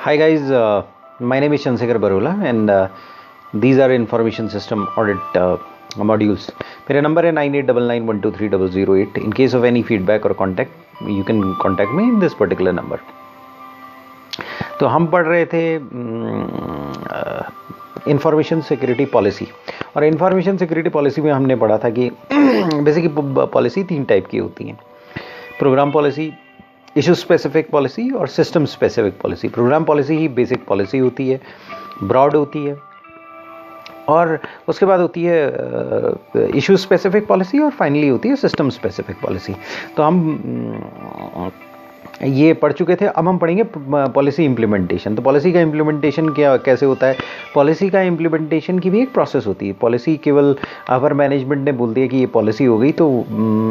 Hi guys, my name is Chandrasekhar Barola and these are information system audit modules. मेरा number है 9899123008. In case of any feedback or contact, you can contact me in this particular number. तो हम पढ़ रहे थे information security policy, और information security policy में हमने पढ़ा था कि बेसिकली पॉलिसी 3 टाइप की होती हैं: program policy, issue specific policy और system specific policy. Program policy ही बेसिक पॉलिसी होती है, ब्रॉड होती है, और उसके बाद होती है इशू स्पेसिफिक पॉलिसी, और फाइनली होती है सिस्टम स्पेसिफिक पॉलिसी। तो हम ये पढ़ चुके थे। अब हम पढ़ेंगे पॉलिसी इम्प्लीमेंटेशन। तो पॉलिसी का इम्प्लीमेंटेशन कैसे होता है? पॉलिसी का इम्प्लीमेंटेशन की भी एक प्रोसेस होती है। पॉलिसी केवल अपर मैनेजमेंट ने बोल दिया कि ये पॉलिसी हो गई तो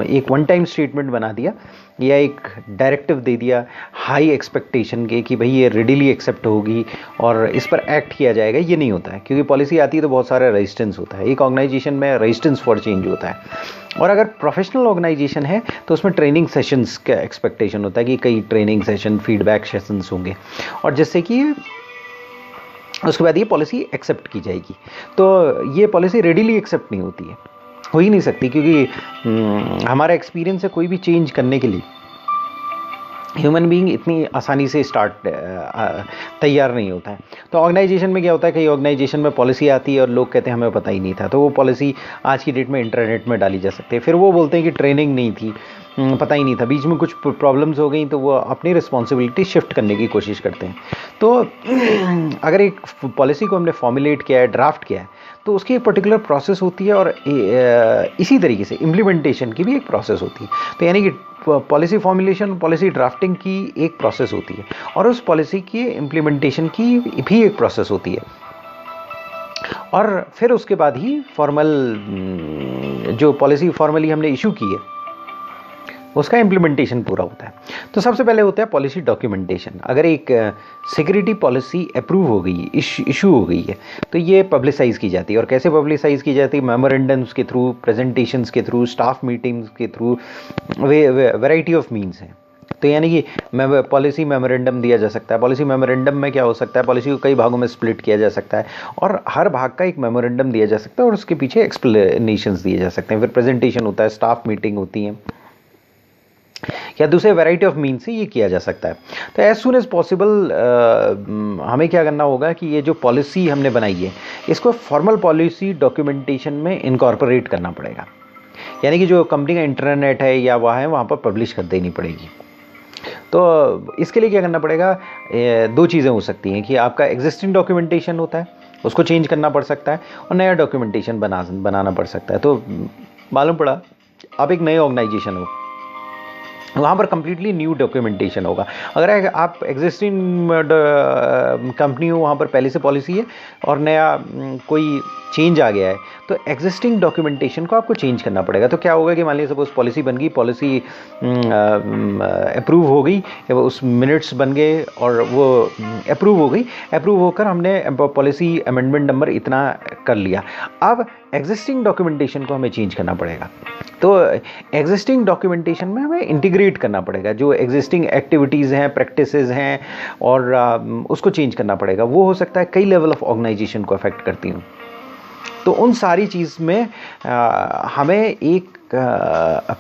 एक वन टाइम स्टेटमेंट बना दिया या एक डायरेक्टिव दे दिया हाई एक्सपेक्टेशन के कि भाई ये रेडिली एक्सेप्ट होगी और इस पर एक्ट किया जाएगा, ये नहीं होता है। क्योंकि पॉलिसी आती है तो बहुत सारा रेजिस्टेंस होता है। एक ऑर्गेनाइजेशन में रेजिस्टेंस फॉर चेंज होता है, और अगर प्रोफेशनल ऑर्गेनाइजेशन है तो उसमें ट्रेनिंग सेशंस का एक्सपेक्टेशन होता है कि कई ट्रेनिंग सेशन, फीडबैक सेशंस होंगे, और जिससे कि उसके बाद ये पॉलिसी एक्सेप्ट की जाएगी। तो ये पॉलिसी रेडिली एक्सेप्ट नहीं होती है, हो ही नहीं सकती, क्योंकि हमारा एक्सपीरियंस है कोई भी चेंज करने के लिए ह्यूमन बीइंग इतनी आसानी से तैयार नहीं होता है। तो ऑर्गेनाइजेशन में क्या होता है, कई ऑर्गेनाइजेशन में पॉलिसी आती है और लोग कहते हैं हमें पता ही नहीं था, तो वो पॉलिसी आज की डेट में इंटरनेट में डाली जा सकती है। फिर वो बोलते हैं कि ट्रेनिंग नहीं थी, पता ही नहीं था, बीच में कुछ प्रॉब्लम्स हो गई, तो वो अपनी रिस्पॉन्सिबिलिटी शिफ्ट करने की कोशिश करते हैं। तो अगर एक पॉलिसी को हमने फॉर्मुलेट किया है, ड्राफ्ट किया है, तो उसकी एक पर्टिकुलर प्रोसेस होती है, और इसी तरीके से इम्प्लीमेंटेशन की भी एक प्रोसेस होती है। तो यानी कि पॉलिसी फॉर्मुलेशन, पॉलिसी ड्राफ्टिंग की एक प्रोसेस होती है, और उस पॉलिसी की इम्प्लीमेंटेशन की भी एक प्रोसेस होती है, और फिर उसके बाद ही फॉर्मल जो पॉलिसी फॉर्मली हमने इशू की है उसका इम्प्लीमेंटेशन पूरा होता है। तो सबसे पहले होता है पॉलिसी डॉक्यूमेंटेशन। अगर एक सिक्योरिटी पॉलिसी अप्रूव हो गई, इशू हो गई है, तो ये पब्लिसाइज़ की जाती है। और कैसे पब्लिसाइज़ की जाती है? मेमोरेंडम्स के थ्रू, प्रेजेंटेशंस के थ्रू, स्टाफ मीटिंग्स के थ्रू, वैरायटी ऑफ मीन्स हैं। तो यानी कि पॉलिसी मेमोरेंडम दिया जा सकता है। पॉलिसी मेमोरेंडम में क्या हो सकता है? पॉलिसी को कई भागों में स्प्लिट किया जा सकता है, और हर भाग का एक मेमोरेंडम दिया जा सकता है, और उसके पीछे एक्सप्लेनेशंस दिए जा सकते हैं। फिर प्रेजेंटेशन होता है, स्टाफ मीटिंग होती है, या दूसरे वैरायटी ऑफ मीन से ये किया जा सकता है। तो एज सुन एज पॉसिबल हमें क्या करना होगा कि ये जो पॉलिसी हमने बनाई है इसको फॉर्मल पॉलिसी डॉक्यूमेंटेशन में इनकॉर्पोरेट करना पड़ेगा। यानी कि जो कंपनी का इंटरनेट है या वहाँ पर पब्लिश कर देनी पड़ेगी। तो इसके लिए क्या करना पड़ेगा? 2 चीज़ें हो सकती हैं कि आपका एग्जिस्टिंग डॉक्यूमेंटेशन होता है, उसको चेंज करना पड़ सकता है, और नया डॉक्यूमेंटेशन बनाना पड़ सकता है। तो मालूम पड़ा आप एक नए ऑर्गेनाइजेशन हो, वहाँ पर कंप्लीटली न्यू डॉक्यूमेंटेशन होगा। अगर आप एग्जिस्टिंग कंपनी हो, वहाँ पर पहले से पॉलिसी है और नया कोई चेंज आ गया है, तो एग्जिस्टिंग डॉक्यूमेंटेशन को आपको चेंज करना पड़ेगा। तो क्या होगा कि मान लीजिए सपोज पॉलिसी बन गई, पॉलिसी अप्रूव हो गई, उस मिनट्स बन गए और वो अप्रूव हो गई, अप्रूव होकर हमने पॉलिसी अमेंडमेंट नंबर इतना कर लिया। अब एग्जिस्टिंग डॉक्यूमेंटेशन को हमें चेंज करना पड़ेगा। तो एग्जिस्टिंग डॉक्यूमेंटेशन में हमें इंटीग्रेट करना पड़ेगा, जो एग्जिस्टिंग एक्टिविटीज़ हैं, प्रैक्टिसेस हैं, और उसको चेंज करना पड़ेगा। वो हो सकता है कई लेवल ऑफ ऑर्गेनाइजेशन को अफेक्ट करती हूँ। तो उन सारी चीज़ में हमें एक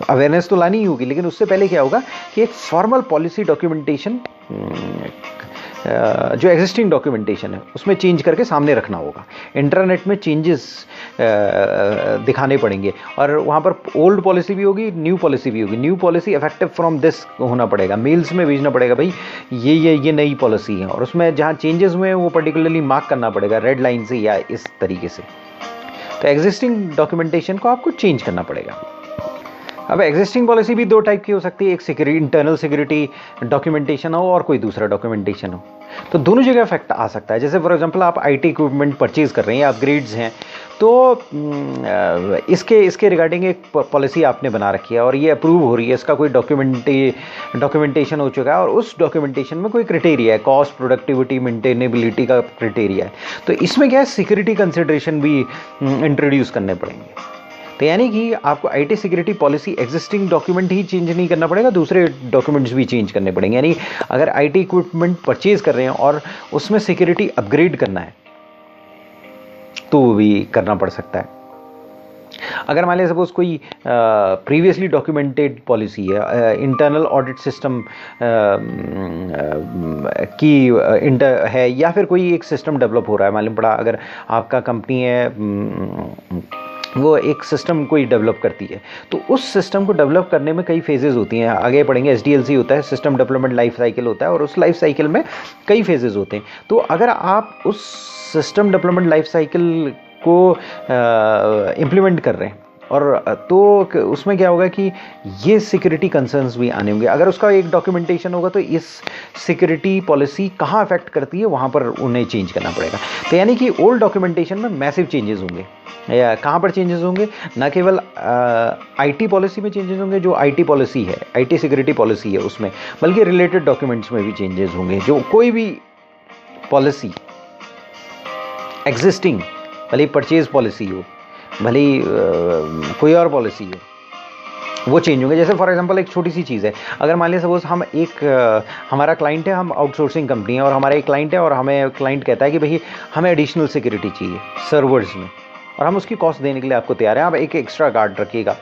अवेयरनेस तो लानी ही होगी, लेकिन उससे पहले क्या होगा कि एक फॉर्मल पॉलिसी डॉक्यूमेंटेशन जो एग्जिस्टिंग डॉक्यूमेंटेशन है उसमें चेंज करके सामने रखना होगा। इंटरनेट में चेंजेस दिखाने पड़ेंगे, और वहाँ पर ओल्ड पॉलिसी भी होगी, न्यू पॉलिसी भी होगी। New policy effective from this होना पड़ेगा, मेल्स में भेजना पड़ेगा भाई ये नई पॉलिसी है, और उसमें जहाँ चेंजेस हुए हैं वो पर्टिकुलरली मार्क करना पड़ेगा रेड लाइन से या इस तरीके से। तो एग्जिस्टिंग डॉक्यूमेंटेशन को आपको चेंज करना पड़ेगा। अब एग्जिस्टिंग पॉलिसी भी 2 टाइप की हो सकती है, एक इंटरनल सिक्योरिटी डॉक्यूमेंटेशन हो और कोई दूसरा डॉक्यूमेंटेशन हो। तो दोनों जगह इफेक्ट आ सकता है। जैसे फॉर एग्जांपल आप आईटी इक्विपमेंट परचेज कर रहे हैं या अपग्रेड्स हैं, तो इसके रिगार्डिंग एक पॉलिसी आपने बना रखी है और ये अप्रूव हो रही है, इसका कोई डॉक्यूमेंटेशन हो चुका है, और उस डॉक्यूमेंटेशन में कोई क्राइटेरिया है, कॉस्ट, प्रोडक्टिविटी, मेंटेनेबिलिटी का क्राइटेरिया है। तो इसमें क्या है, सिक्योरिटी कंसिडरेशन भी इंट्रोड्यूस करने पड़ेंगे। तो यानी कि आपको IT security policy existing document he change नहीं करना पड़ेगा, दूसरे डॉक्यूमेंट्स भी चेंज करने पड़ेंगे। यानी अगर आईटी इक्विपमेंट परचेज कर रहे हैं और उसमें सिक्योरिटी अपग्रेड करना है तो वो भी करना पड़ सकता है। अगर मान लिया सपोज कोई प्रीवियसली डॉक्यूमेंटेड पॉलिसी है, इंटरनल ऑडिट सिस्टम की है, या फिर कोई एक सिस्टम डेवलप हो रहा है, मालूम पड़ा अगर आपका कंपनी है वो एक सिस्टम कोई डेवलप करती है, तो उस सिस्टम को डेवलप करने में कई फेजेस होती हैं। आगे पढ़ेंगे, SDLC होता है, सिस्टम डेवलपमेंट लाइफ साइकिल होता है, और उस लाइफ साइकिल में कई फेजेस होते हैं। तो अगर आप उस सिस्टम डेवलपमेंट लाइफ साइकिल को इम्प्लीमेंट कर रहे हैं और तो उसमें क्या होगा कि ये सिक्योरिटी कंसर्न्स भी आने होंगे। अगर उसका एक डॉक्यूमेंटेशन होगा तो इस सिक्योरिटी पॉलिसी कहाँ अफेक्ट करती है वहाँ पर उन्हें चेंज करना पड़ेगा। तो यानी कि ओल्ड डॉक्यूमेंटेशन में मैसिव चेंजेस होंगे। या कहाँ पर चेंजेस होंगे? न केवल आईटी पॉलिसी में चेंजेस होंगे, जो आईटी पॉलिसी है, आईटी सिक्योरिटी पॉलिसी है उसमें, बल्कि रिलेटेड डॉक्यूमेंट्स में भी चेंजेस होंगे। जो कोई भी पॉलिसी एग्जिस्टिंग, भले परचेज पॉलिसी हो, भले कोई और पॉलिसी हो, वो चेंज होंगे। जैसे फॉर एग्जांपल एक छोटी सी चीज़ है, अगर मान लिया सपोज हम हमारा क्लाइंट है, हम आउटसोर्सिंग कंपनी है और हमारा एक क्लाइंट है और हमें क्लाइंट कहता है कि भाई हमें एडिशनल सिक्योरिटी चाहिए सर्वर्स में, और हम उसकी कॉस्ट देने के लिए आपको तैयार हैं, आप एक एक्स्ट्रा गार्ड रखिएगा,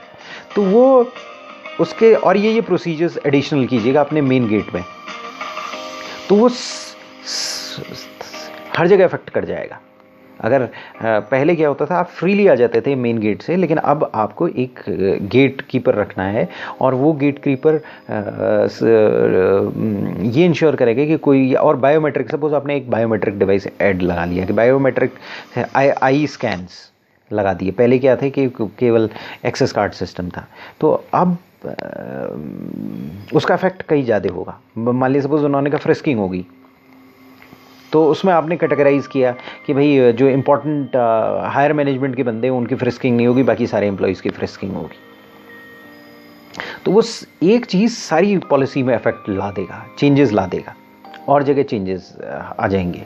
तो वो उसके और ये प्रोसीजर्स एडिशनल कीजिएगा अपने मेन गेट में, तो वो हर जगह इफेक्ट कर जाएगा। अगर पहले क्या होता था, आप फ्रीली आ जाते थे मेन गेट से, लेकिन अब आपको एक गेट कीपर रखना है और वो गेट कीपर ये इंश्योर करेगा कि कोई, और बायोमेट्रिक, सपोज आपने एक बायोमेट्रिक डिवाइस ऐड लगा लिया कि बायोमेट्रिक आई स्कैन्स लगा दिए। पहले क्या थे कि केवल एक्सेस कार्ड सिस्टम था, तो अब उसका इफेक्ट कहीं ज़्यादा होगा। मान लीजिए सपोज उन्होंने कहा फ्रिस्किंग होगी, तो उसमें आपने कैटेगराइज किया कि भाई जो इंपॉर्टेंट हायर मैनेजमेंट के बंदे हैं उनकी फ्रिस्किंग नहीं होगी, बाकी सारे एम्प्लॉयज़ की फ्रिस्किंग होगी। तो वो एक चीज़ सारी पॉलिसी में इफेक्ट ला देगा, चेंजेस ला देगा, और जगह चेंजेस आ जाएंगे।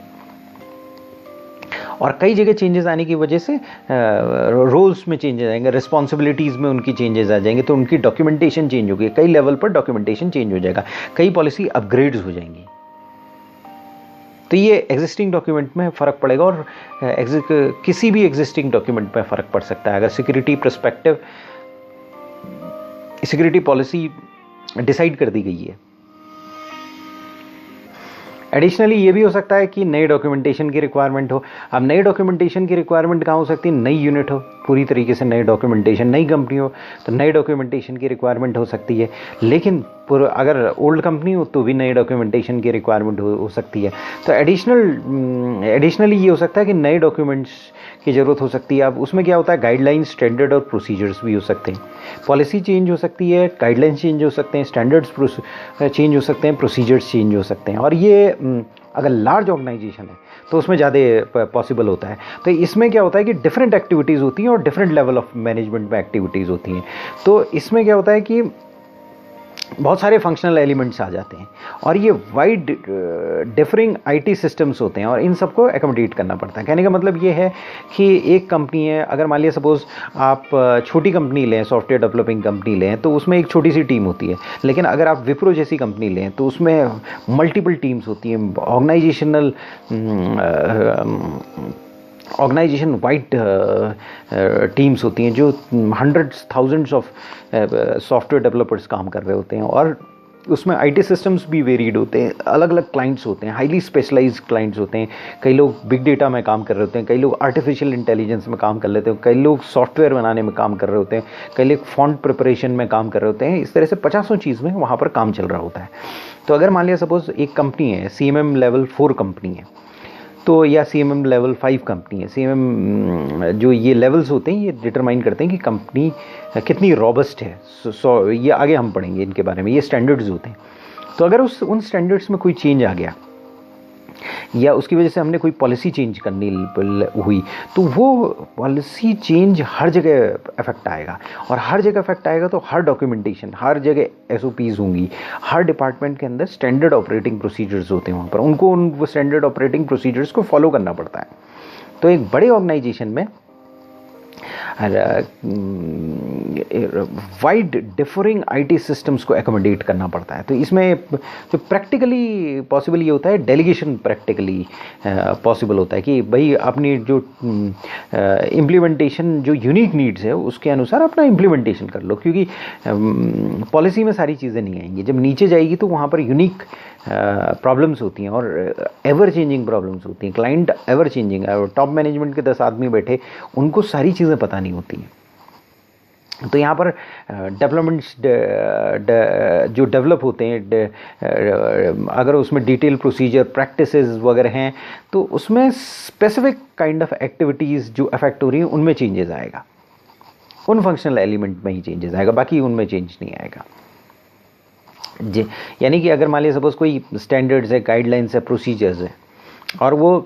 और कई जगह चेंजेस आने की वजह से रोल्स में चेंजेस आएंगे, रिस्पॉन्सिबिलिटीज़ में उनकी चेंजेस आ जाएंगे, तो उनकी डॉक्यूमेंटेशन चेंज होगी, कई लेवल पर डॉक्यूमेंटेशन चेंज हो जाएगा, कई पॉलिसी अपग्रेड्स हो जाएंगी। तो ये एग्जिस्टिंग डॉक्यूमेंट में फ़र्क पड़ेगा और किसी भी एग्जिस्टिंग डॉक्यूमेंट में फ़र्क पड़ सकता है। अगर security perspective, security policy decide कर दी गई है। एडिशनली ये भी हो सकता है कि नए डॉक्यूमेंटेशन की रिक्वायरमेंट हो। अब नई डॉक्यूमेंटेशन की रिक्वायरमेंट कहाँ हो सकती है? नई यूनिट हो, पूरी तरीके से नई डॉक्यूमेंटेशन, नई कंपनी हो तो नई डॉक्यूमेंटेशन की रिक्वायरमेंट हो सकती है। लेकिन अगर ओल्ड कंपनी हो तो भी नई डॉक्यूमेंटेशन की रिक्वायरमेंट हो सकती है। तो एडिशनली ये हो सकता है कि नए डॉक्यूमेंट्स की ज़रूरत हो सकती है। अब उसमें क्या होता है, गाइडलाइंस, स्टैंडर्ड और प्रोसीजर्स भी हो सकते हैं। पॉलिसी चेंज हो सकती है, गाइडलाइंस चेंज हो सकते हैं, स्टैंडर्ड्स चेंज हो सकते हैं, प्रोसीजर्स चेंज हो सकते हैं। और ये अगर लार्ज ऑर्गेनाइजेशन है तो उसमें ज़्यादा पॉसिबल होता है। तो इसमें क्या होता है कि डिफरेंट एक्टिविटीज़ होती हैं और डिफरेंट लेवल ऑफ मैनेजमेंट में एक्टिविटीज़ होती हैं। तो इसमें क्या होता है कि बहुत सारे फंक्शनल एलिमेंट्स आ जाते हैं और ये वाइड डिफरिंग आईटी सिस्टम्स होते हैं और इन सबको एकोमोडेट करना पड़ता है। कहने का मतलब ये है कि एक कंपनी है, अगर मान लिया सपोज आप छोटी कंपनी लें, सॉफ्टवेयर डेवलपिंग कंपनी लें, तो उसमें एक छोटी सी टीम होती है। लेकिन अगर आप विप्रो जैसी कंपनी लें तो उसमें मल्टीपल टीम्स होती हैं, ऑर्गेनाइजेशन वाइड टीम्स होती हैं जो hundreds thousands of software developers काम कर रहे होते हैं। और उसमें आईटी सिस्टम्स भी वेरीड होते हैं, अलग अलग क्लाइंट्स होते हैं, हाईली स्पेशलाइज्ड क्लाइंट्स होते हैं। कई लोग बिग डेटा में काम कर रहे होते हैं, कई लोग आर्टिफिशियल इंटेलिजेंस में काम कर लेते हैं, कई लोग सॉफ्टवेयर बनाने में काम कर रहे होते हैं, कई लोग फॉन्ट प्रिपरेशन में काम कर रहे होते हैं। इस तरह से 50 चीज़ में वहाँ पर काम चल रहा होता है। तो अगर मान लिया सपोज एक कंपनी है, CMM लेवल 4 कंपनी है, तो या CMM लेवल 5 कंपनी है। CMM जो ये लेवल्स होते हैं ये डिटरमाइन करते हैं कि कंपनी कितनी रॉबस्ट है। ये आगे हम पढ़ेंगे इनके बारे में, ये स्टैंडर्ड्स होते हैं। तो अगर उन स्टैंडर्ड्स में कोई चेंज आ गया या उसकी वजह से हमने कोई पॉलिसी चेंज करनी हुई, तो वो पॉलिसी चेंज हर जगह इफेक्ट आएगा। और हर जगह इफेक्ट आएगा तो हर डॉक्यूमेंटेशन, हर जगह SOPs होंगी, हर डिपार्टमेंट के अंदर स्टैंडर्ड ऑपरेटिंग प्रोसीजर्स होते हैं, वहाँ पर उनको उन स्टैंडर्ड ऑपरेटिंग प्रोसीजर्स को फॉलो करना पड़ता है। तो एक बड़े ऑर्गेनाइजेशन में वाइड डिफरिंग आईटी सिस्टम्स को एकोमोडेट करना पड़ता है। तो इसमें जो प्रैक्टिकली पॉसिबल ये होता है, डेलीगेशन प्रैक्टिकली पॉसिबल होता है कि भाई अपनी जो इम्प्लीमेंटेशन जो यूनिक नीड्स है उसके अनुसार अपना इम्प्लीमेंटेशन कर लो, क्योंकि पॉलिसी में सारी चीज़ें नहीं आएंगी। जब नीचे जाएगी तो वहाँ पर यूनिक प्रॉब्लम्स होती हैं और एवर चेंजिंग प्रॉब्लम्स होती हैं। क्लाइंट एवर चेंजिंग है और टॉप मैनेजमेंट के 10 आदमी बैठे, उनको सारी चीज़ें पता नहीं होती हैं। तो यहाँ पर डेवलपमेंट्स जो डेवलप होते हैं, अगर उसमें डिटेल प्रोसीजर प्रैक्टिसेस वगैरह हैं तो उसमें स्पेसिफिक काइंड ऑफ एक्टिविटीज़ जो अफेक्ट हो रही हैं उनमें चेंजेस आएगा, उन फंक्शनल एलिमेंट में ही चेंजेस आएगा, बाकी उनमें चेंज नहीं आएगा जी। यानी कि अगर मान लिया सपोज कोई स्टैंडर्ड्स है, गाइडलाइंस है, प्रोसीजर्स है और वो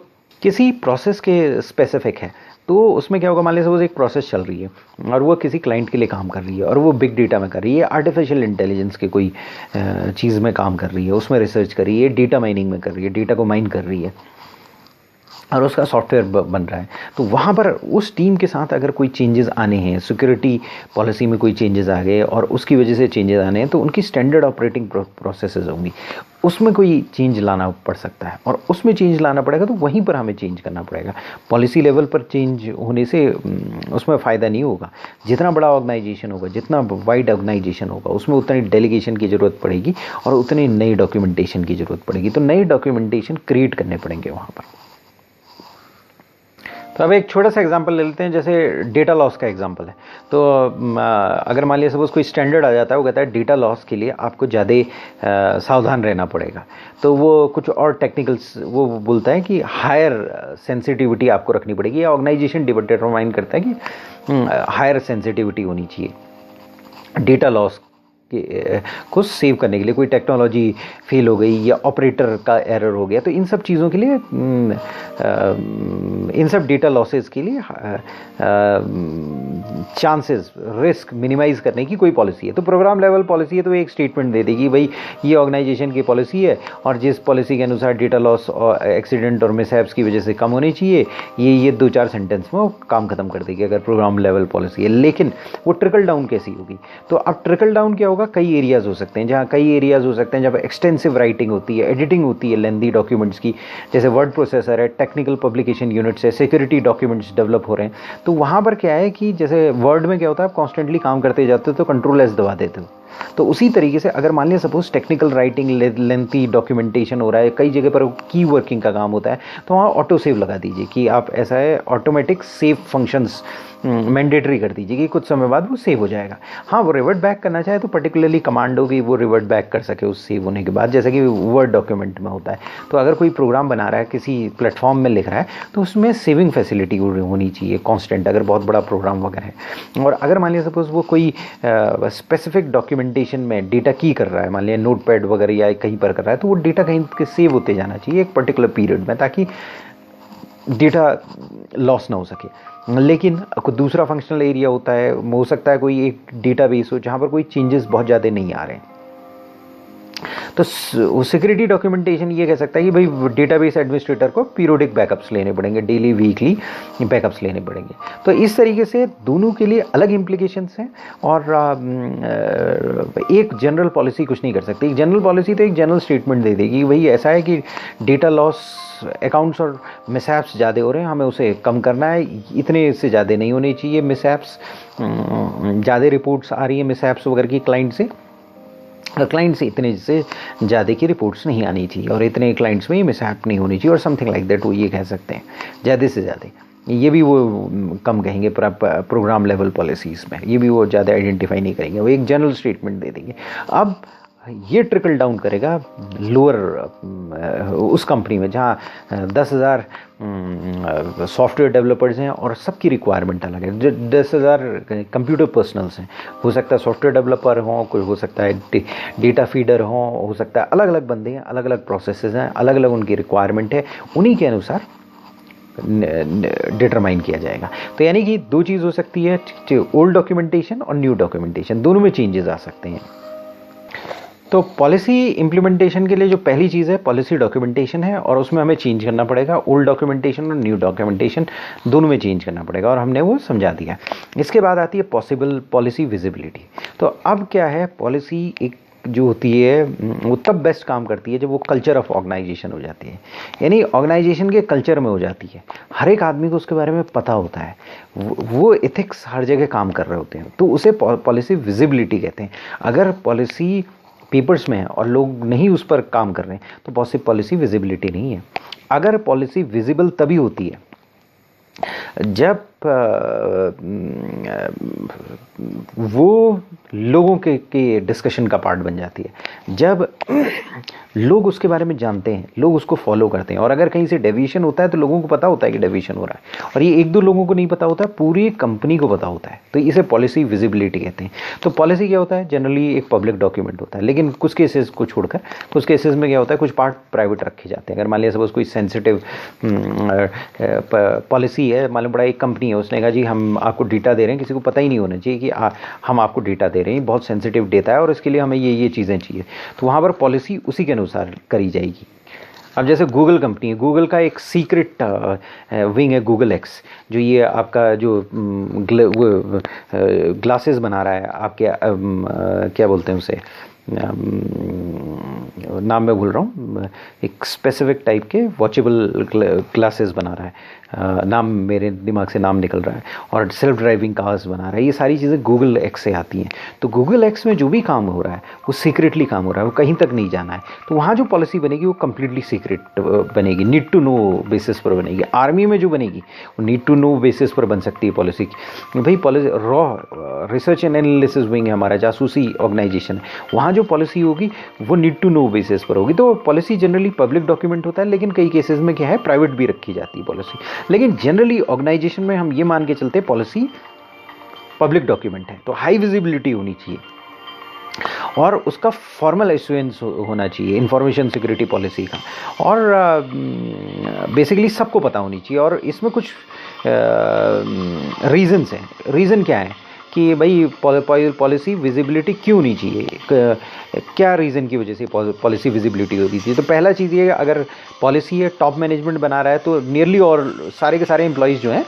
किसी प्रोसेस के स्पेसिफिक है, तो उसमें क्या होगा, मान लीजिए सपोज एक प्रोसेस चल रही है और वो किसी क्लाइंट के लिए काम कर रही है और वो बिग डेटा में कर रही है, आर्टिफिशियल इंटेलिजेंस के कोई चीज़ में काम कर रही है, उसमें रिसर्च कर रही है, डेटा माइनिंग में कर रही है, डेटा को माइन कर रही है और उसका सॉफ्टवेयर बन रहा है। तो वहाँ पर उस टीम के साथ अगर कोई चेंजेस आने हैं, सिक्योरिटी पॉलिसी में कोई चेंजेस आ गए और उसकी वजह से चेंजेस आने हैं, तो उनकी स्टैंडर्ड ऑपरेटिंग प्रोसेसेस होंगी, उसमें कोई चेंज लाना पड़ सकता है और उसमें चेंज लाना पड़ेगा तो वहीं पर हमें चेंज करना पड़ेगा। पॉलिसी लेवल पर चेंज होने से उसमें फ़ायदा नहीं होगा। जितना बड़ा ऑर्गेनाइजेशन होगा, जितना वाइड ऑर्गेनाइजेशन होगा, उसमें उतनी डेलीगेशन की ज़रूरत पड़ेगी और उतनी नई डॉक्यूमेंटेशन की ज़रूरत पड़ेगी। तो नई डॉक्यूमेंटेशन क्रिएट करने पड़ेंगे वहाँ पर। तो अब एक छोटा सा एग्जांपल ले लेते हैं, जैसे डेटा लॉस का एग्जांपल है। तो अगर मान लिया सपोज कोई स्टैंडर्ड आ जाता है, वो कहता है डेटा लॉस के लिए आपको ज़्यादा सावधान रहना पड़ेगा, तो वो कुछ और टेक्निकल्स वो बोलता है कि हायर सेंसिटिविटी आपको रखनी पड़ेगी, या ऑर्गेनाइजेशन डिटरमाइन करता है कि हायर सेंसिटिविटी होनी चाहिए डेटा लॉस को सेव करने के लिए। कोई टेक्नोलॉजी फेल हो गई या ऑपरेटर का एरर हो गया, तो इन सब चीज़ों के लिए, इन सब डेटा लॉसेस के लिए चांसेस, रिस्क मिनिमाइज़ करने की कोई पॉलिसी है। तो प्रोग्राम लेवल पॉलिसी है तो एक स्टेटमेंट दे देगी, भाई ये ऑर्गेनाइजेशन की पॉलिसी है और जिस पॉलिसी के अनुसार डेटा लॉस और एक्सीडेंट और मिसहैप्स की वजह से कम होनी चाहिए, ये 2-4 सेंटेंस में वो काम खत्म कर देगी अगर प्रोग्राम लेवल पॉलिसी है। लेकिन वो ट्रिकल डाउन कैसी होगी? तो अब ट्रिकल डाउन क्या होगा, कई एरियाज़ हो सकते हैं जहाँ जहाँ पर एक्सटेंसिव राइटिंग होती है, एडिटिंग होती है लेंथी डॉक्यूमेंट्स की, जैसे वर्ड प्रोसेसर है, टेक्निकल पब्लिकेशन यूनिट्स है, सिक्योरिटी डॉक्यूमेंट्स डेवलप हो रहे हैं। तो वहाँ पर क्या है कि जैसे वर्ड में क्या होता है, आप कॉन्स्टेंटली काम करते जाते हो तो कंट्रोल एस दबा देते हो। तो उसी तरीके से अगर मान लिया suppose technical writing, lengthy documentation हो रहा है, कई जगह पर की वर्किंग का काम होता है, तो वहाँ ऑटो सेव लगा दीजिए कि आप ऐसा है ऑटोमेटिक सेव फंक्शंस मैंडेटरी कर दीजिए कि कुछ समय बाद वो सेव हो जाएगा। हाँ, वो रिवर्ट बैक करना चाहे तो पर्टिकुलरली कमांड होगी, वो रिवर्ट बैक कर सके उस सेव होने के बाद, जैसे कि वर्ड डॉक्यूमेंट में होता है। तो अगर कोई प्रोग्राम बना रहा है, किसी प्लेटफॉर्म में लिख रहा है, तो उसमें सेविंग फैसिलिटी होनी चाहिए कॉन्स्टेंट, अगर बहुत बड़ा प्रोग्राम वगैरह है। और अगर मान लिया सपोज वो कोई स्पेसिफिक डॉक्यूमेंटेशन में डेटा की कर रहा है, मान लिया नोटपैड वगैरह या कहीं पर कर रहा है, तो वो डेटा कहीं सेव होते जाना चाहिए एक पर्टिकुलर पीरियड में, ताकि डेटा लॉस ना हो सके। लेकिन कोई दूसरा फंक्शनल एरिया होता है, हो सकता है कोई एक डेटाबेस हो जहाँ पर कोई चेंजेस बहुत ज़्यादा नहीं आ रहे हैं, तो सिक्योरिटी डॉक्यूमेंटेशन ये कह सकता है कि भाई डेटाबेस एडमिनिस्ट्रेटर को पीरियोडिक बैकअप्स लेने पड़ेंगे, डेली वीकली बैकअप्स लेने पड़ेंगे। तो इस तरीके से दोनों के लिए अलग इम्प्लीकेशंस हैं और एक जनरल पॉलिसी कुछ नहीं कर सकती। एक जनरल पॉलिसी तो एक जनरल स्टेटमेंट दे देगी, भाई ऐसा है कि डेटा लॉस अकाउंट्स और मिसहैप्स ज़्यादा हो रहे हैं, हमें उसे कम करना है, इतने से ज़्यादा नहीं होने चाहिए मिसहैप्स, ज़्यादा रिपोर्ट्स आ रही है मिसहैप्स वगैरह की क्लाइंट से इतने से ज़्यादा की रिपोर्ट्स नहीं आनी चाहिए और इतने क्लाइंट्स में ये मिसहैप नहीं होनी चाहिए और समथिंग लाइक दैट, वो ये कह सकते हैं ज़्यादा से ज़्यादा। ये भी वो कम कहेंगे प्रोग्राम लेवल पॉलिसीज़ में, ये भी वो ज़्यादा आइडेंटिफाई नहीं करेंगे, वो एक जनरल स्टेटमेंट दे देंगे। अब ये ट्रिकल डाउन करेगा लोअर उस कंपनी में जहाँ 10,000 सॉफ्टवेयर डेवलपर्स हैं और सबकी रिक्वायरमेंट अलग है। 10,000 कंप्यूटर पर्सनल्स हैं, हो सकता है सॉफ्टवेयर डेवलपर हों, कोई हो सकता है डेटा फीडर हों, हो सकता है अलग अलग बंदे हैं, अलग अलग प्रोसेसेस हैं, अलग अलग उनकी रिक्वायरमेंट है, उन्हीं के अनुसार डिटरमाइन किया जाएगा। तो यानी कि दो चीज़ हो सकती है, ओल्ड डॉक्यूमेंटेशन और न्यू डॉक्यूमेंटेशन, दोनों में चेंजेस आ सकते हैं। तो पॉलिसी इम्प्लीमेंटेशन के लिए जो पहली चीज़ है पॉलिसी डॉक्यूमेंटेशन है, और उसमें हमें चेंज करना पड़ेगा। ओल्ड डॉक्यूमेंटेशन और न्यू डॉक्यूमेंटेशन दोनों में चेंज करना पड़ेगा, और हमने वो समझा दिया। इसके बाद आती है पॉसिबल पॉलिसी विजिबिलिटी। तो अब क्या है, पॉलिसी एक जो होती है वो तब बेस्ट काम करती है जब वो कल्चर ऑफ ऑर्गेनाइजेशन हो जाती है, यानी ऑर्गेनाइजेशन के कल्चर में हो जाती है। हर एक आदमी को उसके बारे में पता होता है, वो एथिक्स हर जगह काम कर रहे होते हैं, तो उसे पॉलिसी विजिबिलिटी कहते हैं। अगर पॉलिसी पेपर्स में है और लोग नहीं उस पर काम कर रहे हैं तो पॉलिसी विजिबिलिटी नहीं है। अगर पॉलिसी विजिबल तभी होती है जब वो लोगों के डिस्कशन का पार्ट बन जाती है, जब लोग उसके बारे में जानते हैं, लोग उसको फॉलो करते हैं, और अगर कहीं से डेविएशन होता है तो लोगों को पता होता है कि डेविएशन हो रहा है, और ये एक दो लोगों को नहीं पता होता है, पूरी कंपनी को पता होता है, तो इसे पॉलिसी विजिबिलिटी कहते हैं। तो पॉलिसी क्या होता है, जनरली एक पब्लिक डॉक्यूमेंट होता है, लेकिन कुछ केसेस को छोड़कर कुछ केसेस में क्या होता है, कुछ पार्ट प्राइवेट रखे जाते हैं। अगर मान लिया सपोज कोई सेंसिटिव पॉलिसी है, मालूम पड़ा एक कंपनी है, उसने कहा जी हम आपको डेटा दे रहे हैं, किसी को पता ही नहीं होना चाहिए कि हम आपको डेटा दे रहे हैं, बहुत सेंसिटिव डेटा है और इसके लिए हमें ये चीज़ें चाहिए, तो वहाँ पर पॉलिसी उसी के अनुसार करी जाएगी। अब जैसे गूगल कंपनी है, गूगल का एक सीक्रेट विंग है गूगल एक्स, जो ये आपका जो ग्लासेस बना रहा है, आपके क्या बोलते हैं उसे, नाम मैं भूल रहा हूँ, एक स्पेसिफिक टाइप के वॉचेबल ग्लासेस बना रहा है, नाम मेरे दिमाग से नाम निकल रहा है, और सेल्फ ड्राइविंग कार्स बना रहा है। ये सारी चीज़ें गूगल एक्स से आती हैं। तो गूगल एक्स में जो भी काम हो रहा है वो सीक्रेटली काम हो रहा है, वो कहीं तक नहीं जाना है, तो वहाँ जो पॉलिसी बनेगी वो कम्प्लीटली सीक्रेट बनेगी, नीड टू नो बेसिस पर बनेगी। आर्मी में जो बनेगी वो नीड टू नो बेसिस पर बन सकती है पॉलिसी। भाई policy raw research and analysis wing है हमारा, जासूसी ऑर्गेनाइजेशन है, वहाँ जो पॉलिसी होगी वो नीड टू नो बेसिस पर होगी। तो पॉलिसी जनरली पब्लिक डॉक्यूमेंट होता है, लेकिन कई केसेस में क्या है, प्राइवेट भी रखी जाती है पॉलिसी, लेकिन जनरली ऑर्गेनाइजेशन में हम ये मान के चलते हैं पॉलिसी पब्लिक डॉक्यूमेंट है, तो हाई विजिबिलिटी होनी चाहिए और उसका फॉर्मल इशुएंस होना चाहिए इंफॉर्मेशन सिक्योरिटी पॉलिसी का, और बेसिकली सबको पता होनी चाहिए। और इसमें कुछ रीजंस हैं। रीज़न क्या है कि भाई पॉलिसी विजिबिलिटी क्यों नहीं चाहिए, क्या रीज़न की वजह से पॉलिसी विजिबिलिटी होती थी। तो पहला चीज़ ये, अगर पॉलिसी है टॉप मैनेजमेंट बना रहा है तो नियरली और सारे के सारे एम्प्लॉयज़ जो हैं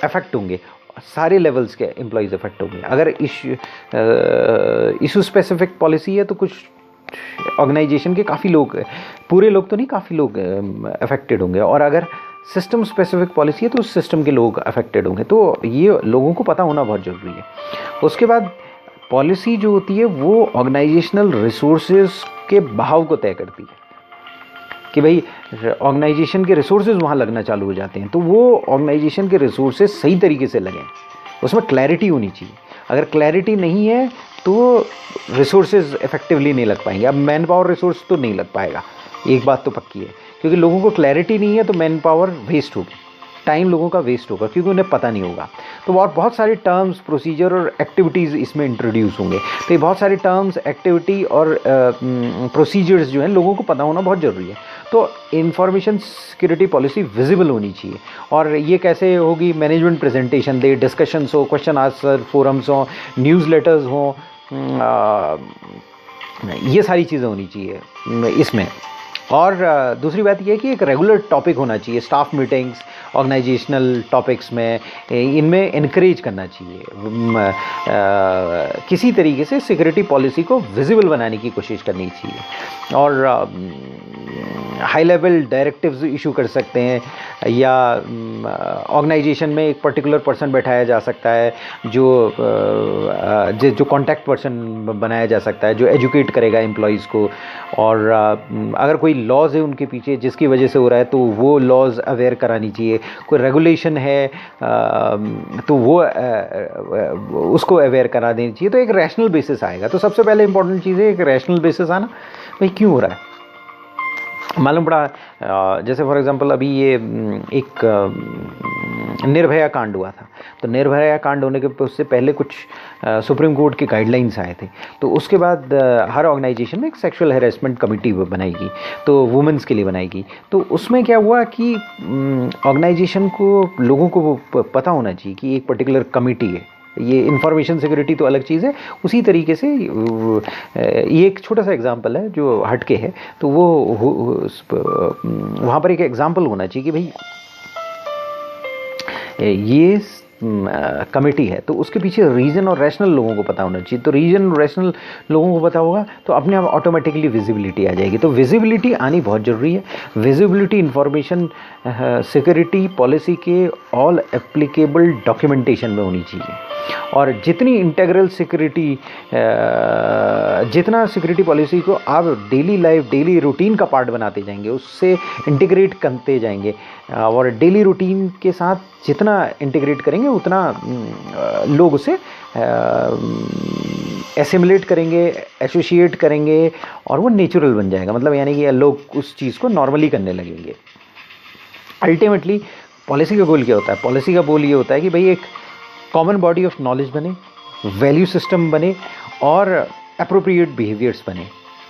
अफेक्ट होंगे, सारे लेवल्स के एम्प्लॉयज़ अफेक्ट होंगे। अगर इशू स्पेसिफिक पॉलिसी है तो कुछ ऑर्गेनाइजेशन के काफ़ी लोग, पूरे लोग तो नहीं, काफ़ी लोग अफेक्टेड होंगे, और अगर सिस्टम स्पेसिफिक पॉलिसी है तो उस सिस्टम के लोग अफेक्टेड होंगे। तो ये लोगों को पता होना बहुत ज़रूरी है। उसके बाद पॉलिसी जो होती है वो ऑर्गेनाइजेशनल रिसोर्सेज के बहाव को तय करती है कि भाई ऑर्गेनाइजेशन के रिसोर्सेज वहाँ लगना चालू हो जाते हैं, तो वो ऑर्गेनाइजेशन के रिसोर्सेज सही तरीके से लगें, उसमें क्लैरिटी होनी चाहिए। अगर क्लैरिटी नहीं है तो रिसोर्सेज इफेक्टिवली नहीं लग पाएंगे। अब मैन पावर रिसोर्स तो नहीं लग पाएगा, एक बात तो पक्की है, क्योंकि लोगों को क्लैरिटी नहीं है तो मैन पावर वेस्ट होगी, टाइम लोगों का वेस्ट होगा क्योंकि उन्हें पता नहीं होगा। तो और बहुत सारे टर्म्स, प्रोसीजर और एक्टिविटीज़ इसमें इंट्रोड्यूस होंगे। तो ये बहुत सारे टर्म्स, एक्टिविटी और प्रोसीजर्स जो हैं लोगों को पता होना बहुत ज़रूरी है। तो इंफॉर्मेशन सिक्योरिटी पॉलिसी विजिबल होनी चाहिए। और ये कैसे होगी, मैनेजमेंट प्रेजेंटेशन दे, डिस्कशंस हो, क्वेश्चन आंसर फोरम्स हो, न्यूज़ लेटर्स हो, ये सारी चीज़ें होनी चाहिए इसमें। और दूसरी बात यह है कि एक रेगुलर टॉपिक होना चाहिए, स्टाफ मीटिंग्स, ऑर्गेनाइजेशनल टॉपिक्स में, इनमें इनक्रेज करना चाहिए। किसी तरीके से सिक्योरिटी पॉलिसी को विजिबल बनाने की कोशिश करनी चाहिए। और हाई लेवल डायरेक्टिव्स इशू कर सकते हैं, या ऑर्गेनाइजेशन में एक पर्टिकुलर पर्सन बैठाया जा सकता है जो कॉन्टैक्ट पर्सन बनाया जा सकता है, जो एजुकेट करेगा एम्प्लॉयज़ को। और अगर कोई लॉज है उनके पीछे जिसकी वजह से हो रहा है तो वो लॉज अवेयर करानी चाहिए। कोई रेगुलेशन है तो वो उसको अवेयर करा देनी चाहिए। तो एक रैशनल बेसिस आएगा। तो सबसे पहले इंपॉर्टेंट चीज़ है एक रैशनल बेसिस आना, भाई क्यों हो रहा है। मालूम पड़ा जैसे फॉर एग्जांपल अभी ये एक निर्भया कांड हुआ था, तो निर्भया कांड होने के उससे पहले कुछ सुप्रीम कोर्ट के गाइडलाइंस आए थे। तो उसके बाद हर ऑर्गेनाइजेशन में एक सेक्सुअल हैरेसमेंट कमेटी बनाएगी, तो वुमेन्स के लिए बनाएगी। तो उसमें क्या हुआ कि ऑर्गेनाइजेशन को, लोगों को पता होना चाहिए कि एक पर्टिकुलर कमेटी है ये इंफॉर्मेशन सिक्योरिटी तो अलग चीज़ है। उसी तरीके से ये एक छोटा सा एग्जांपल है जो हटके है, तो वो वहाँ पर एक एग्जांपल होना चाहिए कि भाई ये कमेटी है, तो उसके पीछे रीजन और रैशनल लोगों को पता होना चाहिए। तो रीजन और रैशनल लोगों को पता होगा तो अपने आप ऑटोमेटिकली विजिबिलिटी आ जाएगी। तो विजिबिलिटी आनी बहुत ज़रूरी है। विजिबिलिटी इंफॉर्मेशन सिक्योरिटी पॉलिसी के ऑल एप्लीकेबल डॉक्यूमेंटेशन में होनी चाहिए। और जितनी इंटीग्रल सिक्योरिटी, जितना सिक्योरिटी पॉलिसी को आप डेली लाइफ, डेली रूटीन का पार्ट बनाते जाएंगे, उससे इंटीग्रेट करते जाएंगे, और डेली रूटीन के साथ जितना इंटीग्रेट करेंगे उतना लोग उसे एसिमुलेट करेंगे, एसोसिएट करेंगे, और वो नेचुरल बन जाएगा। मतलब यानी कि लोग उस चीज़ को नॉर्मली करने लगेंगे। अल्टीमेटली पॉलिसी का गोल क्या होता है? पॉलिसी का गोल ये होता है कि भाई एक कॉमन बॉडी ऑफ नॉलेज बने, वैल्यू सिस्टम बने, और अप्रोप्रिएट बिहेवियर्स बने,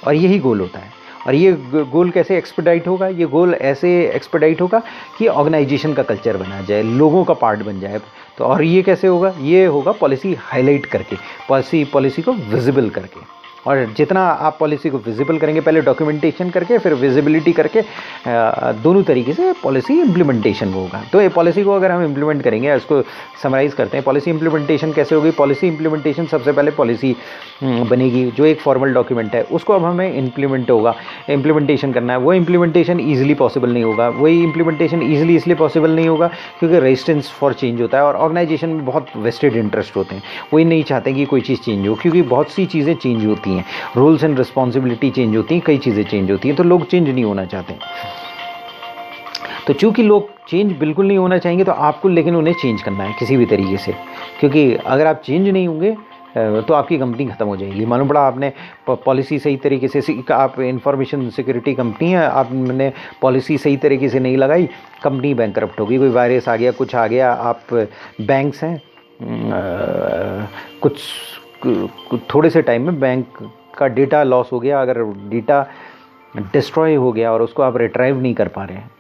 और यही गोल होता है। और ये गोल कैसे एक्सपेडाइट होगा? ये गोल ऐसे एक्सपेडाइट होगा कि ऑर्गेनाइजेशन का कल्चर बना जाए, लोगों का पार्ट बन जाए। तो और ये कैसे होगा? ये होगा पॉलिसी हाईलाइट करके, पॉलिसी को विजिबल करके। और जितना आप पॉलिसी को विजिबल करेंगे, पहले डॉक्यूमेंटेशन करके फिर विजिबिलिटी करके, दोनों तरीके से पॉलिसी इम्प्लीमेंटेशन होगा। तो ये पॉलिसी को अगर हम इम्प्लीमेंट करेंगे, इसको समराइज़ करते हैं, पॉलिसी इम्प्लीमेंटेशन कैसे होगी? पॉलिसी इम्प्लीमेंटेशन सबसे पहले पॉलिसी बनेगी, जो एक फॉर्मल डॉक्यूमेंट है, उसको अब हमें इम्प्लीमेंटेशन करना है। वो इम्प्लीमेंटेशन ईजिली पॉसिबल नहीं होगा। वही इम्प्लीमेंटेशन ईजिली इसलिए पॉसिबल नहीं होगा क्योंकि रेजिस्टेंस फॉर चेंज होता है, और ऑर्गेनाइजेशन में बहुत वेस्टेड इंटरेस्ट होते हैं। वही नहीं चाहते कि कोई चीज़ चेंज हो, क्योंकि बहुत सी चीज़ें चेंज होती हैं, रूल्स एंड रिस्पॉन्सिबिलिटी चेंज होती हैं, कई चीज़ें चेंज होती हैं, तो लोग चेंज नहीं होना चाहते। तो चूंकि लोग चेंज बिल्कुल नहीं होना चाहेंगे, तो आपको लेकिन उन्हें चेंज करना है किसी भी तरीके से, क्योंकि अगर आप चेंज नहीं होंगे तो आपकी कंपनी ख़त्म हो जाएगी। मालूम पड़ा आपने पॉलिसी सही तरीके से, आप इंफॉर्मेशन सिक्योरिटी कंपनी है, आपने पॉलिसी सही तरीके से नहीं लगाई, कंपनी बैंकरप्ट होगी। कोई वायरस आ गया, कुछ आ गया, आप बैंक्स हैं, कुछ थोड़े से टाइम में बैंक का डेटा लॉस हो गया, अगर डेटा डिस्ट्रॉय हो गया और उसको आप रिट्राइव नहीं कर पा रहे हैं,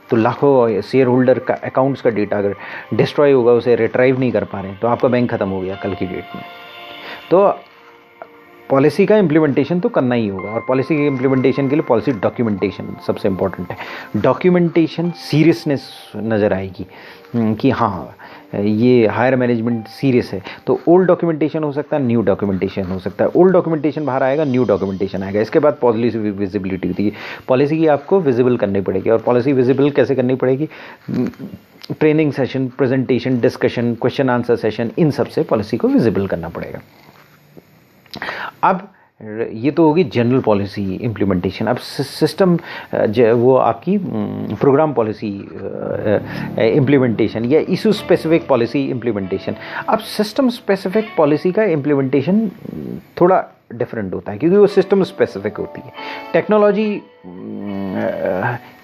तो लाखों शेयर होल्डर का अकाउंट्स का डेटा अगर डिस्ट्रॉय होगा, उसे रिट्राइव नहीं कर पा रहे हैं, तो आपका बैंक ख़त्म हो गया कल की डेट में। तो पॉलिसी का इम्प्लीमेंटेशन तो करना ही होगा, और पॉलिसी के इम्प्लीमेंटेशन के लिए पॉलिसी डॉक्यूमेंटेशन सबसे इम्पॉर्टेंट है। डॉक्यूमेंटेशन सीरियसनेस नज़र आएगी कि हाँ ये हायर मैनेजमेंट सीरियस है। तो ओल्ड डॉक्यूमेंटेशन हो सकता है, न्यू डॉक्यूमेंटेशन हो सकता है। ओल्ड डॉक्यूमेंटेशन बाहर आएगा, न्यू डॉक्यूमेंटेशन आएगा। इसके बाद पॉलिसी विजिबिलिटी होती है। पॉलिसी की आपको विजिबल करनी पड़ेगी, और पॉलिसी विजिबल कैसे करनी पड़ेगी? Training session, presentation, discussion, question answer session, इन सब से पॉलिसी को विजिबल करना पड़ेगा। अब ये तो होगी जनरल पॉलिसी इम्प्लीमेंटेशन। अब सिस्टम वो आपकी प्रोग्राम पॉलिसी इम्प्लीमेंटेशन या इशू स्पेसिफिक पॉलिसी इम्प्लीमेंटेशन। अब सिस्टम स्पेसिफिक पॉलिसी का इम्प्लीमेंटेशन थोड़ा डिफरेंट होता है, क्योंकि वो सिस्टम स्पेसिफिक होती है। टेक्नोलॉजी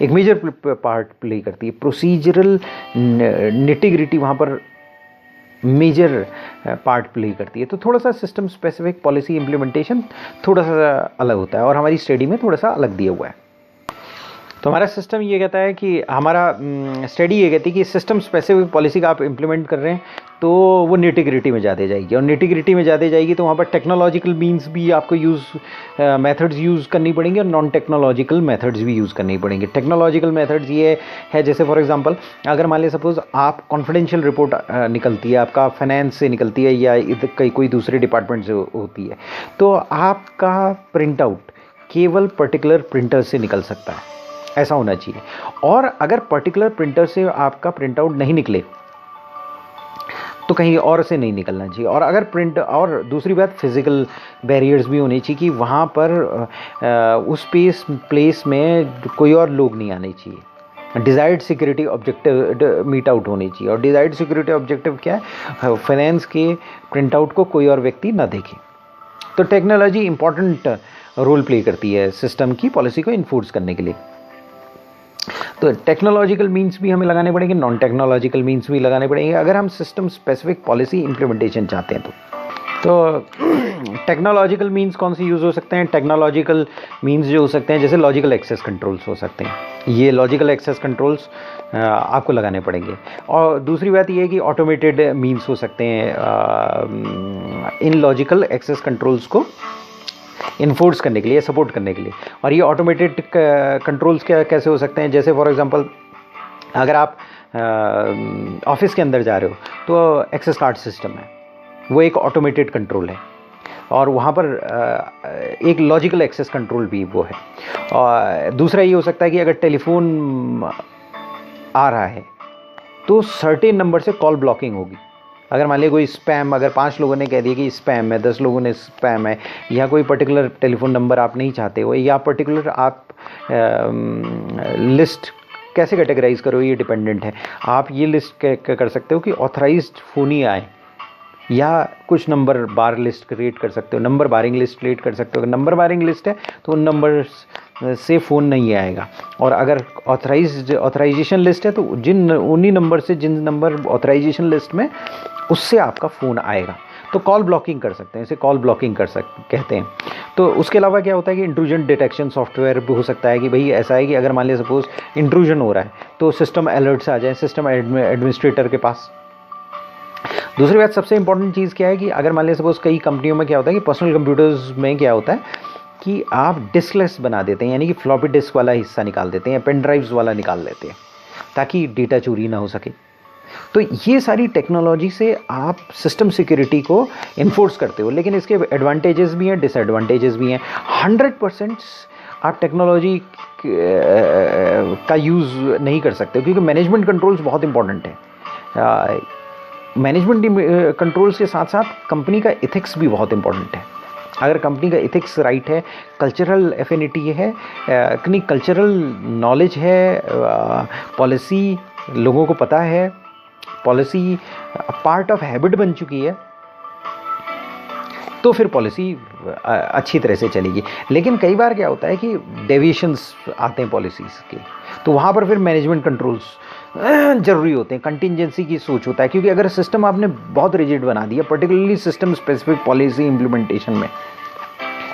एक मेजर पार्ट प्ले करती है, प्रोसीजरल निटिग्रिटी वहाँ पर मेजर पार्ट प्ले करती है। तो थोड़ा सा सिस्टम स्पेसिफिक पॉलिसी इम्प्लीमेंटेशन थोड़ा सा अलग होता है, और हमारी स्टडी में थोड़ा सा अलग दिया हुआ है। तो हमारा सिस्टम ये कहता है कि हमारा स्टडी ये कहती है कि सिस्टम स्पेसिफिक पॉलिसी का आप इम्प्लीमेंट कर रहे हैं तो वो निटिग्रिटी में जाते जाएगी, और निटिग्रिटी में जाते जाएगी तो वहाँ पर टेक्नोलॉजिकल मीन्स भी आपको मेथड्स यूज़ करनी पड़ेंगी, और नॉन टेक्नोलॉजिकल मेथड्स भी यूज़ करनी पड़ेंगे। टेक्नोलॉजिकल मेथड्स ये है, जैसे फॉर एग्जांपल अगर मान लें सपोज आप कॉन्फिडेंशियल रिपोर्ट निकलती है, आपका फाइनेंस से निकलती है या कोई दूसरे डिपार्टमेंट से होती है, तो आपका प्रिंट आउट केवल पर्टिकुलर प्रिंटर से निकल सकता है, ऐसा होना चाहिए। और अगर पर्टिकुलर प्रिंटर से आपका प्रिंट आउट नहीं निकले तो कहीं और से नहीं निकलना चाहिए। और अगर और दूसरी बात, फिजिकल बैरियर्स भी होने चाहिए कि वहाँ पर उस प्लेस में कोई और लोग नहीं आने चाहिए। Desired security objective meet out होने चाहिए, और डिज़ायर्ड सिक्योरिटी ऑब्जेक्टिव क्या है? फाइनेंस के प्रिंट आउट को कोई और व्यक्ति ना देखे। तो टेक्नोलॉजी इंपॉर्टेंट रोल प्ले करती है सिस्टम की पॉलिसी को इन्फोर्स करने के लिए। तो टेक्नोलॉजिकल मीन्स भी हमें लगाने पड़ेंगे, नॉन टेक्नोलॉजिकल मीन्स भी लगाने पड़ेंगे, अगर हम सिस्टम स्पेसिफिक पॉलिसी इंप्लीमेंटेशन चाहते हैं तो। तो टेक्नोलॉजिकल मीन्स कौन से यूज़ हो सकते हैं? टेक्नोलॉजिकल मीन्स जो हो सकते हैं जैसे लॉजिकल एक्सेस कंट्रोल्स हो सकते हैं, ये लॉजिकल एक्सेस कंट्रोल्स आपको लगाने पड़ेंगे। और दूसरी बात ये है कि ऑटोमेटेड मीन्स हो सकते हैं इन लॉजिकल एक्सेस कंट्रोल्स को इन्फोर्स करने के लिए, सपोर्ट करने के लिए। और ये ऑटोमेटेड कंट्रोल्स कैसे हो सकते हैं? जैसे फॉर एग्जांपल अगर आप ऑफिस के अंदर जा रहे हो तो एक्सेस कार्ड सिस्टम है, वो एक ऑटोमेटेड कंट्रोल है और वहाँ पर एक लॉजिकल एक्सेस कंट्रोल भी वो है। और दूसरा ये हो सकता है कि अगर टेलीफोन आ रहा है तो सर्टेन नंबर से कॉल ब्लॉकिंग होगी। अगर मान लीजिए कोई स्पैम, अगर 5 लोगों ने कह दिया कि स्पैम है, 10 लोगों ने स्पैम है, या कोई पर्टिकुलर टेलीफोन नंबर आप नहीं चाहते हो, या पर्टिकुलर आप लिस्ट कैसे कैटेगराइज करो ये डिपेंडेंट है। आप ये लिस्ट कर सकते हो कि ऑथराइज्ड फ़ोन ही आए, या कुछ नंबर बार लिस्ट क्रिएट कर सकते हो, नंबर बारिंग लिस्ट क्रिएट कर सकते हो। अगर नंबर बारिंग लिस्ट है तो उन नंबर से फ़ोन नहीं आएगा, और अगर ऑथराइजेशन लिस्ट है तो उन्हीं नंबर से, जिन नंबर ऑथराइजेशन लिस्ट में, उससे आपका फ़ोन आएगा। तो कॉल ब्लॉकिंग कर सकते हैं, इसे कॉल ब्लॉकिंग कहते हैं। तो उसके अलावा क्या होता है कि इंट्रूजन डिटेक्शन सॉफ्टवेयर भी हो सकता है कि भाई ऐसा है कि अगर मान लिया सपोज इंट्रूजन हो रहा है तो सिस्टम अलर्ट्स आ जाए सिस्टम एडमिनिस्ट्रेटर के पास। दूसरी बात, सबसे इंपॉर्टेंट चीज़ क्या है कि अगर मान लिया सपोज कई कंपनियों में क्या होता है कि पर्सनल कंप्यूटर्स में क्या होता है कि आप डिस्कलेस बना देते हैं, यानी कि फ्लॉपी डिस्क वाला हिस्सा निकाल देते हैं, पेन ड्राइव्स वाला निकाल लेते हैं ताकि डेटा चोरी ना हो सके। तो ये सारी टेक्नोलॉजी से आप सिस्टम सिक्योरिटी को इन्फोर्स करते हो, लेकिन इसके एडवांटेजेस भी हैं, डिसएडवांटेजेस भी हैं। 100% आप टेक्नोलॉजी का यूज़ नहीं कर सकते क्योंकि मैनेजमेंट कंट्रोल्स बहुत इंपॉर्टेंट है। मैनेजमेंट कंट्रोल्स के साथ साथ कंपनी का इथिक्स भी बहुत इंपॉर्टेंट है। अगर कंपनी का इथिक्स राइट है, कल्चरल एफिनिटी है, कल्चरल नॉलेज है, पॉलिसी लोगों को पता है, पॉलिसी पार्ट ऑफ हैबिट बन चुकी है, तो फिर पॉलिसी अच्छी तरह से चलेगी। लेकिन कई बार क्या होता है कि डेविएशंस आते हैं पॉलिसीज़ के, तो वहाँ पर फिर मैनेजमेंट कंट्रोल्स ज़रूरी होते हैं, कंटिजेंसी की सोच होता है। क्योंकि अगर सिस्टम आपने बहुत रिजिड बना दिया, particularly system specific policy implementation में,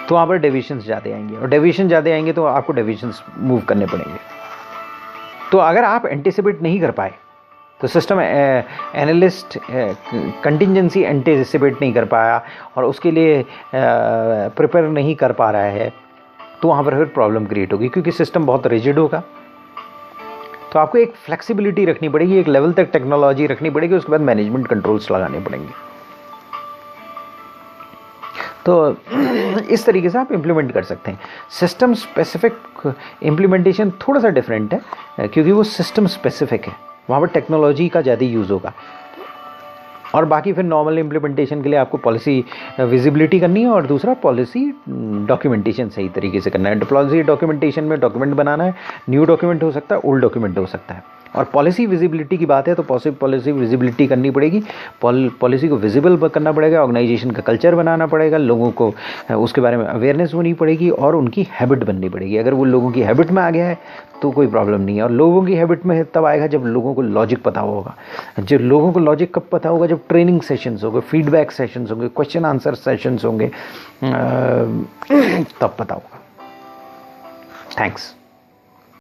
तो वहाँ पर डेविएशंस ज़्यादा आएंगे, और डेविएशन ज़्यादा आएंगे तो आपको डेविएशंस मूव करने पड़ेंगे। तो अगर आप एंटिसिपेट नहीं कर पाए, तो सिस्टम एनालिस्ट कंटिजेंसी एंटिसिपेट नहीं कर पाया और उसके लिए प्रिपेयर नहीं कर पा रहा है, तो वहाँ पर फिर प्रॉब्लम क्रिएट होगी क्योंकि सिस्टम बहुत रिजिड होगा। तो आपको एक फ्लेक्सिबिलिटी रखनी पड़ेगी, एक लेवल तक टेक्नोलॉजी रखनी पड़ेगी, उसके बाद मैनेजमेंट कंट्रोल्स लगाने पड़ेंगे। तो इस तरीके से आप इम्प्लीमेंट कर सकते हैं। सिस्टम स्पेसिफिक इम्प्लीमेंटेशन थोड़ा सा डिफरेंट है क्योंकि वो सिस्टम स्पेसिफिक है, वहाँ पर टेक्नोलॉजी का ज़्यादा यूज़ होगा। और बाकी फिर नॉर्मल इम्प्लीमेंटेशन के लिए आपको पॉलिसी विजिबिलिटी करनी है और दूसरा पॉलिसी डॉक्यूमेंटेशन सही तरीके से करना है। पॉलिसी डॉक्यूमेंटेशन में डॉक्यूमेंट बनाना है, न्यू डॉक्यूमेंट हो सकता है, ओल्ड डॉक्यूमेंट हो सकता है। और पॉलिसी विजिबिलिटी की बात है तो पॉलिसी विजिबिलिटी करनी पड़ेगी, पॉलिसी को विजिबल करना पड़ेगा, ऑर्गेनाइजेशन का कल्चर बनाना पड़ेगा, लोगों को उसके बारे में अवेयरनेस होनी पड़ेगी और उनकी हैबिट बननी पड़ेगी। अगर वो लोगों की हैबिट में आ गया है तो कोई प्रॉब्लम नहीं है। और लोगों की हैबिट में तब आएगा जब लोगों को लॉजिक पता होगा। जब लोगों को लॉजिक कब पता होगा? जब ट्रेनिंग सेशंस होंगे, फीडबैक सेशंस होंगे, क्वेश्चन आंसर सेशंस होंगे, तब पता होगा। थैंक्स।